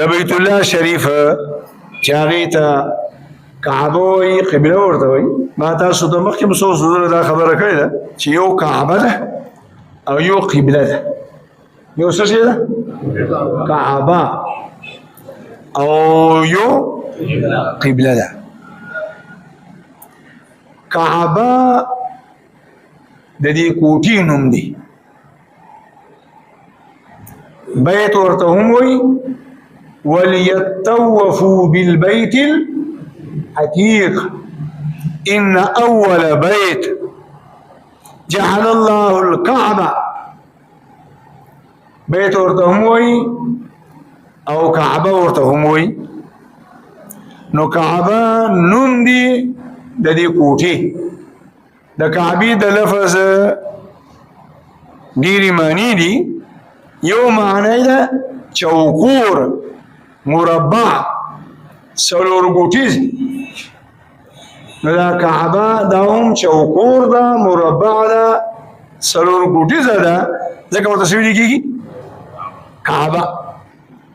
د بیت الله شریف چې هغې ته کعبه وایي قبله ورته وایي ما تاسو ته مخکې څو ځله دا خبره کړې ده چې یو کعبه ده او یو قبله ده یو څه شی ده کعبه او یو قبله ده کعبه د دې کوټې نوم دی بیت ورته هم وایي وليطوفوا بالبيت العتيق إن أول بيت جعل الله الكعبة بيت ورتهموي أو كعبة ورتهموي نو كعبة نندي ددي كوتي دا كعبي دا لفظ ديري ماني دي يو معنى دا چوکور مربع سلور ګوټیز نو دا کعبه دا هم چوکور ده مربع ده سلور ګوټیزه ده ځکه ورته څه ویل کېږي کعبه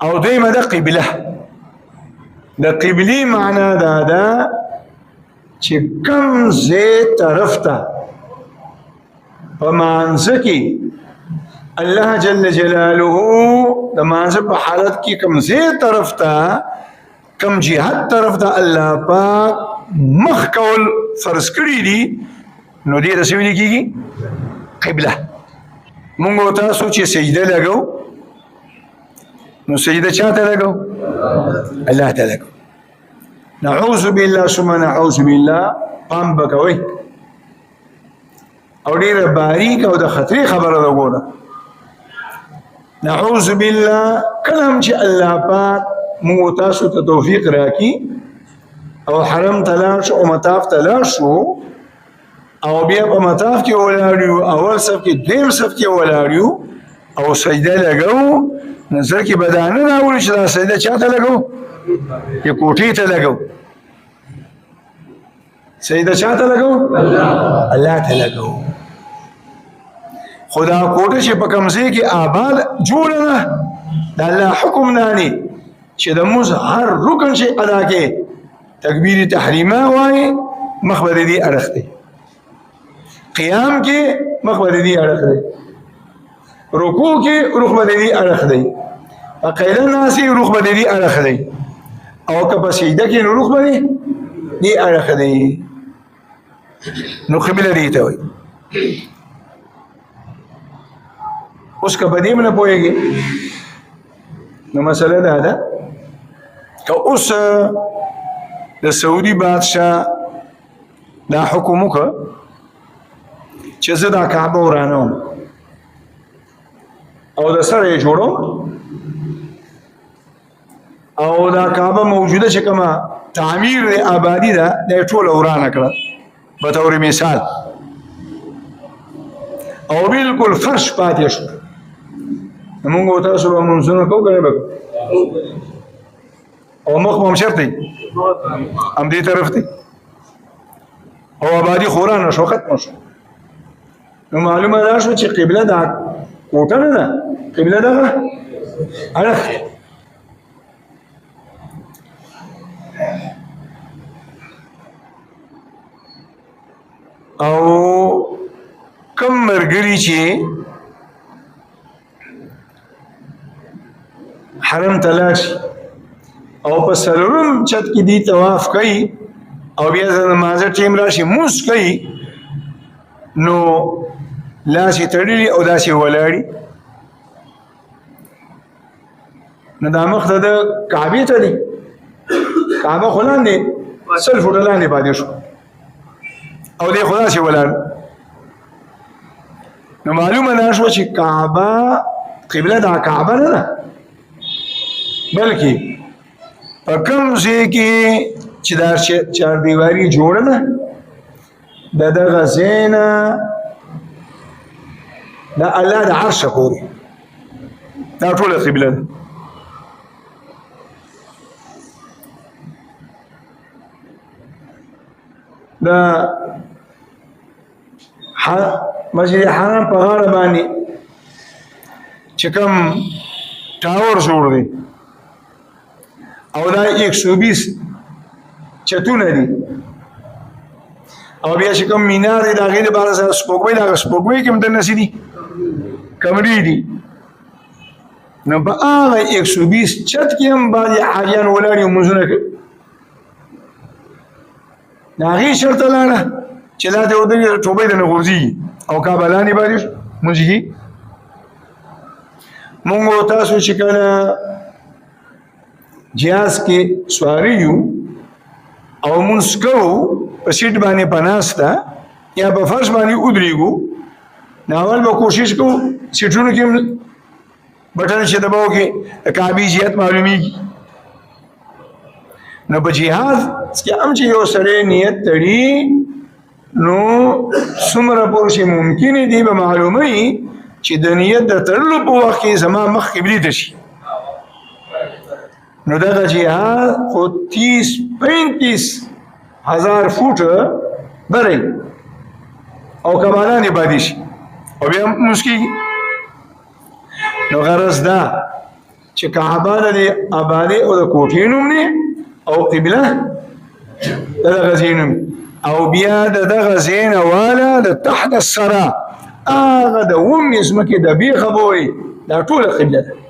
او دویمه ده قبله د قبلې معنا دا ده چې کوم ځای طرف ته په مانځه کې الله جل جلاله د مانځه په حالت کې کوم ځای طرف ته کوم جهت طرف ته الله پاک مخ کول فرض کړي دي نو دې ته څه ویل کېږي قبله مونږ تاسو چې سجده لګو نو سجده چاته لګو الله ته لګو نعوذ بالله ثم نعوذ بالله پام بکوي او ډیره باریک او د خطرې خبره ده ګوره نعوذ بالله کلم چې الله پاک مو تاسو ته توفیق راکړي او حرم تلاړ شو او مطاف تلاړ شو او بیا په مطاف کې ولاړ یو اول صف کې دویم صف کې ولاړ یو او سجده لګو نظر کې بدانه راوړي چې دا سجده چاته لګو یا کوټې ته لګو سجده چاته لګو الله ته لګو خدا کوټه چې په کوم ځای کې آباد جوړه ده د الله حکم نانی چې د موږ هر رکن شي ادا کې تکبیر تحریمه وایي مخ به دې اړخ دی قیام کې مخ به دې اړخ دی رکوع کې رخ به دې اړخ دی قیل ناسی رخ به دې اړخ دی او که په سجده کې رخ به دې اړخ دی نو قبله دې ته وایي اوس که په دې نه پوهېږي نو مسله دا ده که اوس د سعودي بادشاه دا حکم وکړه چې زه دا کعبه ورانوم او د سره یې جوړوم او دا کعبه موجوده چې کومه تعمیر دی آبادي ده دا یې ټوله ورانه کړه په طور مثال او بالکل فرش پاتې شو مونږ تاسو به منځونه کوو که نه به او مخ به هم چېرته وي همدې طرف دی او آبادي خو ورانه شو ختمه شو نو معلومه دا شو چې قبله دا کوټه نه ده قبله دغه اړخ او کم مرګري چې حرم تلاش او په سلورم چت کې دی طواف کوي او بیا د نمازه ټیم راشي موس کوي نو لاسې تړلي او داسې ولاړي نو دا مخ ته د کعبې ته دی کعبه خو لاندې سل فوټه لاندې پاتې شو او دی خو داسې ولاړ نو معلومه دا شوه چې کعبه قبله دا کعبه نه ده بلکې په کوم ځای کې چې دا چاردیواري جوړه ده د دغه ځای نه د الله د عرشه پورې دا ټوله قبله ده د مسجد حرام په غاړه باندې چې کوم ټاور جوړ دی او دا 120 چتونه دي او بیا چې کوم مینار دی د هغې دپاره سره سپوږمۍ د هغه سپوږمۍ کې هم دننه څه دي کمرې دي نو په هغه 120 چت کې هم بعضې حاجیان ولاړ یو لمونځونه کوي د هغې شرطه لاړه چې دا ته ودرېږي ټوبۍ دننه غورځېږي او کعبه لاندې باندې لمونځ کېږي مونږ او تاسو چې کله جهاز کې سواري یو او مونږ کوو په سیټ باندې په ناسته یا په فرش باندې ودرېږو نو اول به کوشش کوو سیټونو کې بټن چې دباو کې د کعبې جهت معلومیږي نو په جهاز کې هم چې یو سړی نیت تړي نو څومره پورې چې ممکن دي به معلوموي چې د نیت د تړلو په وخت کې زما مخ قبلې ته شي نو دغه جهاز خو 30-35 هزار فوټه بری او کمالانې پاتې شي او بیا لمونځ کېږي نو غرض دا چې کعبه د آبادۍ او د کوټې نوم دی او قبله د دغه ځای نوم او بیا د دغه ځای نه واله د تحت الثرا هغه د اومې ځمکې د بیخه به وایي دا ټوله قبله ده